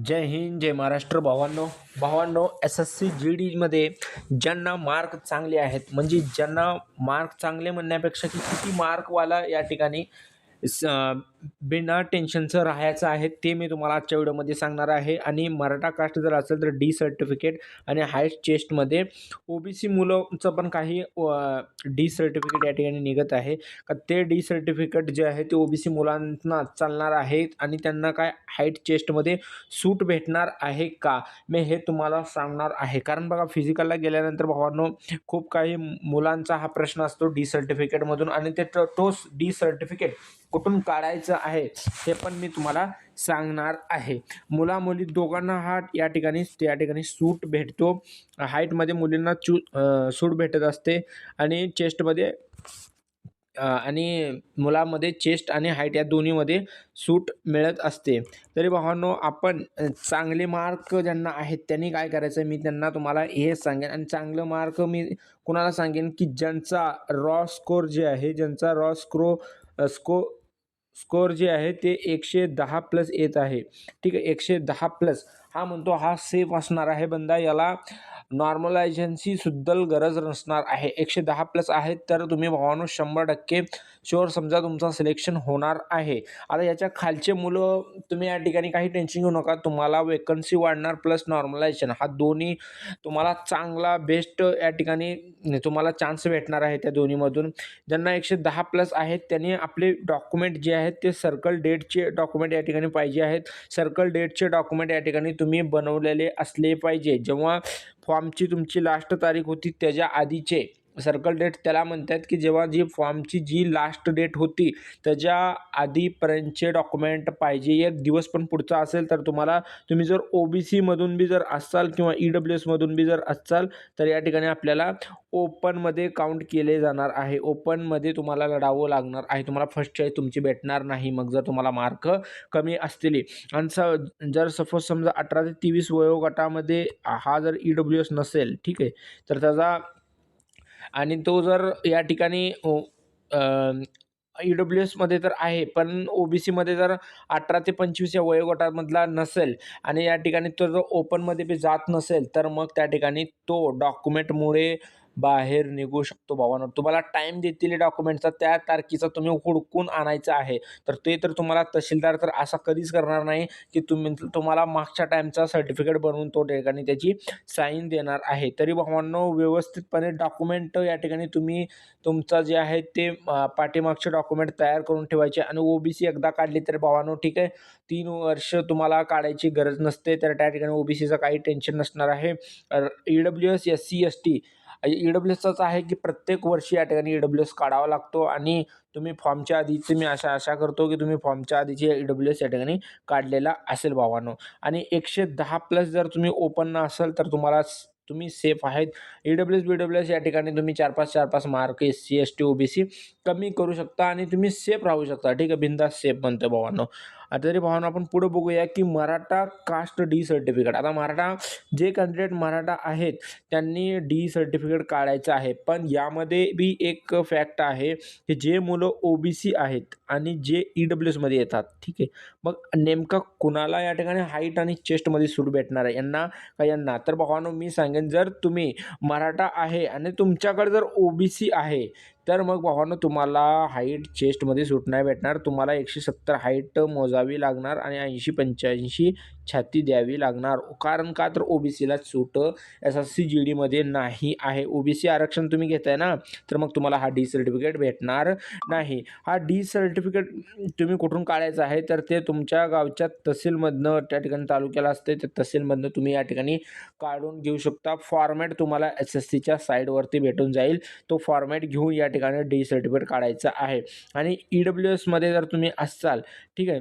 जय हिंद, जय महाराष्ट्र. भावांनो भावांनो, SSC GD मध्ये ज्यांना मार्क चांगले आहेत, म्हणजे ज्यांना मार्क चांगले म्हणण्यापेक्षा की किती मार्कवाला या ठिकाणी स बिना टेन्शनचं राहायचं आहे, ते मी तुम्हाला आजच्या व्हिडिओमध्ये सांगणार आहे. आणि मराठा कास्ट जर असेल तर डी सर्टिफिकेट आणि हाईट चेस्टमध्ये OBC मुलांचं पण काही डी सर्टिफिकेट या ठिकाणी निघत आहे का, ते डी सर्टिफिकेट जे आहे ते OBC मुलांना चालणार आहेत आणि त्यांना काय हाईट चेस्टमध्ये सूट भेटणार आहे का, मी हे तुम्हाला सांगणार आहे. कारण बघा, फिजिकलला गेल्यानंतर भावांनो खूप काही मुलांचा हा प्रश्न असतो डी सर्टिफिकेटमधून, आणि ते तोच डी सर्टिफिकेट कुठून काढायचं आहे हे पण मी तुम्हाला सांगणार आहे. मुला मुली दोघांना हा या ठिकाणी सूट भेटतो. हाईटमध्ये मुलींना सूट भेटत असते आणि चेस्टमध्ये आणि मुलामध्ये चेस्ट आणि हाईट या दोन्हीमध्ये सूट मिळत असते. तरी भावांनो, आपण चांगले मार्क ज्यांना आहेत त्यांनी काय करायचं, मी त्यांना तुम्हाला हे सांगेन. आणि चांगलं मार्क मी कुणाला सांगेन की ज्यांचा रॉ स्कोर जे आहे, ज्यांचा रॉ स्कोर जे आहे ते 110+ येत आहे. ठीक आहे, 110+ हा म्हणतो हा सेफ असणार आहे बंदा, याला नॉर्मलायझेशनची सुद्धा गरज नसणार आहे. 110+ आहे तर तुम्ही भावांनो 100% शुअर समजा तुमचं सिलेक्शन होणार आहे. आता याच्या खालचे मुलं तुम्ही या ठिकाणी काही टेन्शन घेऊ नका, तुम्हाला वेकन्सी वाढणार प्लस नॉर्मलायझेशन हा दोन्ही तुम्हाला चांगला बेस्ट या ठिकाणी तुम्हाला चान्स भेटणार आहे त्या दोन्हीमधून. ज्यांना 110+ आहेत त्यांनी आपले डॉक्युमेंट जे आहेत ते सर्कल डेटचे डॉक्युमेंट या ठिकाणी पाहिजे आहेत. सर्कल डेटचे डॉक्युमेंट या ठिकाणी तुम्ही बनवलेले असले पाहिजे. जेव्हा फॉर्मची तुमची लास्ट तारीख होती त्याच्या आधीचे सर्कल डेट त्याला म्हणतात, की जेव्हा फॉर्मची जी लास्ट डेट होती त्याच्या आधीपर्यंतचे डॉक्युमेंट पाहिजे. एक दिवस पण पुढचा असेल तर तुम्ही जर OBC मधून बी जर असाल किंवा EWS मधून बी जर असाल तर या ठिकाणी आपल्याला ओपनमध्ये काउंट केले जाणार आहे. ओपनमध्ये तुम्हाला लढावं लागणार आहे. तुम्हाला फर्स्ट चॉईस तुमची भेटणार नाही मग जर तुम्हाला मार्क कमी असतील. आणि जर सपोज समजा 18 ते 23 वयोगटामध्ये हा जर EWS नसेल, ठीक आहे, तर त्याचा आणि तो जर या ठिकाणी EWS मध्ये तर आहे पण OBC मध्ये जर 18 ते 25 या वयोगटामधला नसेल आणि या ठिकाणी तो जर ओपनमध्ये बी जात नसेल तर मग त्या ठिकाणी तो डॉक्युमेंटमुळे बाहेर निघू शकतो. भावांनो, तुम्हाला टाईम देतील डॉक्युमेंटचा, त्या तारखेचा तुम्ही हुडकून आणायचं आहे. तर तुम्हाला तहसीलदार तर असा कधीच करणार नाही की तुम्हाला मागच्या टाईमचा सर्टिफिकेट बनवून तो ठिकाणी त्याची साईन देणार आहे. तरी भावांनो, व्यवस्थितपणे डॉक्युमेंट या ठिकाणी तुम्ही तुमचा जे आहे ते पाठीमागचे डॉक्युमेंट तयार करून ठेवायचे. आणि OBC एकदा काढली तर भावांनो, ठीक आहे, 3 वर्ष तुम्हाला काढायची गरज नसते, तर त्या ठिकाणी OBCचं काही टेन्शन नसणार आहे. EWS SC ST EWSचाच आहे की प्रत्येक वर्षी या ठिकाणी EWS काढावा लागतो. आणि तुम्ही फॉर्मच्या आधीचे मी आशा करतो की तुम्ही फॉर्मच्या आधीचे EWS या ठिकाणी काढलेला असेल भावांनो. आणि 110+ जर तुम्ही ओपन असाल तर तुम्ही सेफ आहेत. EWS या ठिकाणी तुम्ही 4-5 मार्क SC ST OBC कमी करू शकता आणि तुम्ही सेफ राहू शकता. ठीक आहे, बिंदास सेफ बनतं भावांनो. आता तरी भावांनो, आपण पुढे बघूया की मराठा कास्ट डी सर्टिफिकेट. आता जे कॅन्डिडेट मराठा आहेत त्यांनी डी सर्टिफिकेट काढायचं आहे. पण यामध्ये बी एक फॅक्ट आहे की जे मुलं OBC आहेत आणि जे EWS मध्ये येतात, ठीक आहे, मग नेमका कुणाला या ठिकाणी हाईट आणि चेस्टमध्ये सूट भेटणार आहे, यांना तर भावांनो मी सांगेन, जर तुम्ही मराठा आहे आणि तुमच्याकडे जर OBC आहे तर मग भावांनो तुम्हाला हाईट चेस्टमध्ये सूट नाही भेटणार. तुम्हाला 170 हाईट मोजावी लागणार आणि 80-85 छाती द्यावी लागणार. कारण का, तर OBCला सूट SSC GD मध्ये नाही आहे. OBC आरक्षण तुम्ही घेताय ना, तर मग तुम्हाला हा डी सर्टिफिकेट भेटणार नाही. हा डी सर्टिफिकेट तुम्ही कुठून काढायचं आहे, तर ते तुमच्या गावच्या तहसीलमधनं, त्या ठिकाणी तालुक्याला असते त्या तहसीलमधनं तुम्ही या ठिकाणी काढून घेऊ शकता. फॉर्मॅट तुम्हाला SSCच्या साईडवरती भेटून जाईल. तो फॉर्मॅट घेऊन या ठिकाणी डी सर्टिफिकेट काढायचं आहे. आणि EWS मध्ये जर तुम्ही असाल, ठीक आहे,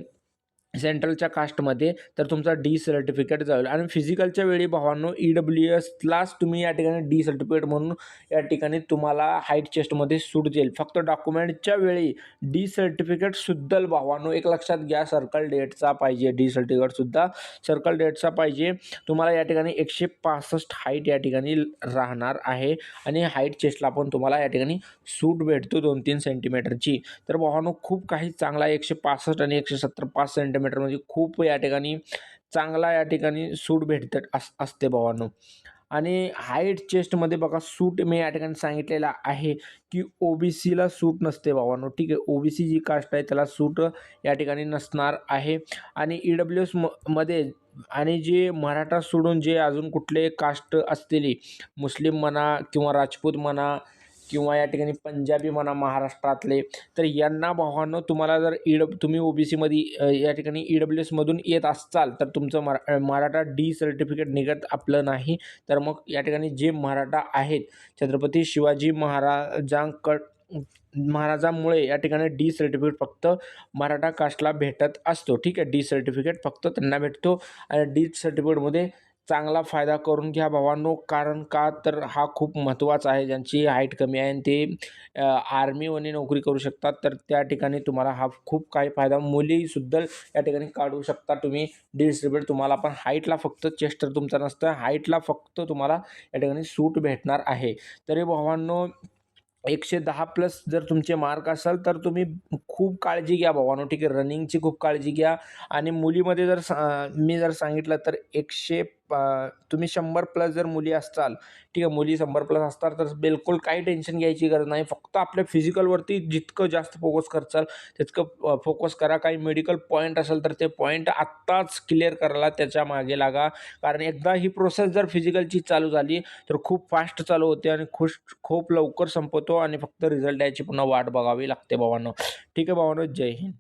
सेंट्रलच्या कास्टमध्ये, तर तुमचा डी सर्टिफिकेट जाईल. आणि फिजिकलच्या वेळी भावांनो EWSलाच तुम्ही या ठिकाणी डी सर्टिफिकेट म्हणून या ठिकाणी तुम्हाला हाईट चेस्टमध्ये सूट देईल. फक्त डॉक्युमेंटच्या वेळी डी सर्टिफिकेटसुद्धा भावांनो एक लक्षात घ्या, सर्कल डेटचा पाहिजे. डी सर्टिफिकेटसुद्धा सर्कल डेटचा पाहिजे. तुम्हाला या ठिकाणी 165 हाईट या ठिकाणी राहणार आहे. आणि हाईट चेस्टला पण तुम्हाला या ठिकाणी सूट भेटतो 2-3 सेंटीमीटरची. तर भावांनो खूप काही चांगला 165 आणि 170 5 सेंटीमीटर म्हणजे खूप या ठिकाणी चांगला या ठिकाणी सूट भेटत असते भावांनो. आणि हाईट चेस्टमध्ये बघा सूट मी या ठिकाणी सांगितलेलं आहे की OBCला सूट नसते भावांनो. ठीक आहे, OBC जी कास्ट आहे त्याला सूट या ठिकाणी नसणार आहे. आणि EWS मध्ये आणि जे मराठा सोडून जे अजून कुठले कास्ट असलेली मुस्लिम म्हणा किंवा राजपूत म्हणा किंवा या ठिकाणी पंजाबी म्हणा महाराष्ट्रातले, तर यांना भावांनो तुम्हाला जर तुम्ही OBCमध्ये या ठिकाणी EWSमधून येत असाल तर तुमचं मराठा डी सर्टिफिकेट निघत आपलं नाही. तर मग या ठिकाणी जे मराठा आहेत छत्रपती शिवाजी महाराजांमुळे या ठिकाणी डी सर्टिफिकेट फक्त मराठा कास्टला भेटत असतो. ठीक आहे, डी सर्टिफिकेट फक्त त्यांना भेटतो. आणि डी सर्टिफिकेटमध्ये चांगला फायदा करून घ्या भावांनो. कारण का तर हा खूप महत्त्वाचा आहे. ज्यांची हाईट कमी आहे आणि ते आर्मीमध्ये नोकरी करू शकतात तर त्या ठिकाणी तुम्हाला हा खूप काही फायदा, मुलीसुद्धा या ठिकाणी काढू शकता तुम्ही डी सर्टिफिकेट. तुम्हाला पण हाईटला फक्त चेस्ट तुमचा नसतं, हाईटला फक्त तुम्हाला या ठिकाणी सूट भेटणार आहे. तरी भावांनो 110+ जर तुमचे मार्क असाल तर तुम्ही खूप काळजी घ्या भावांनो. ठीक आहे, रनिंगची खूप काळजी घ्या. आणि मुलीमध्ये जर मी जर सांगितलं तर तुम्ही 100+ जर मुली असाल, ठीक आहे, मुली 100+ असतात तर बिलकुल काही टेन्शन घ्यायची गरज नाही. फक्त आपल्या फिजिकलवरती जितकं जास्त फोकस करचाल तितकं फोकस करा. काही मेडिकल पॉईंट असेल तर ते पॉईंट आत्ताच क्लिअर करायला त्याच्या मागे लागा. कारण एकदा ही प्रोसेस जर फिजिकलची चालू झाली तर खूप फास्ट चालू होते आणि खूप लवकर संपतो आणि फक्त रिझल्ट याची पुन्हा वाट बघावी लागते भावांनो. ठीक आहे भावांनो, जय हिंद.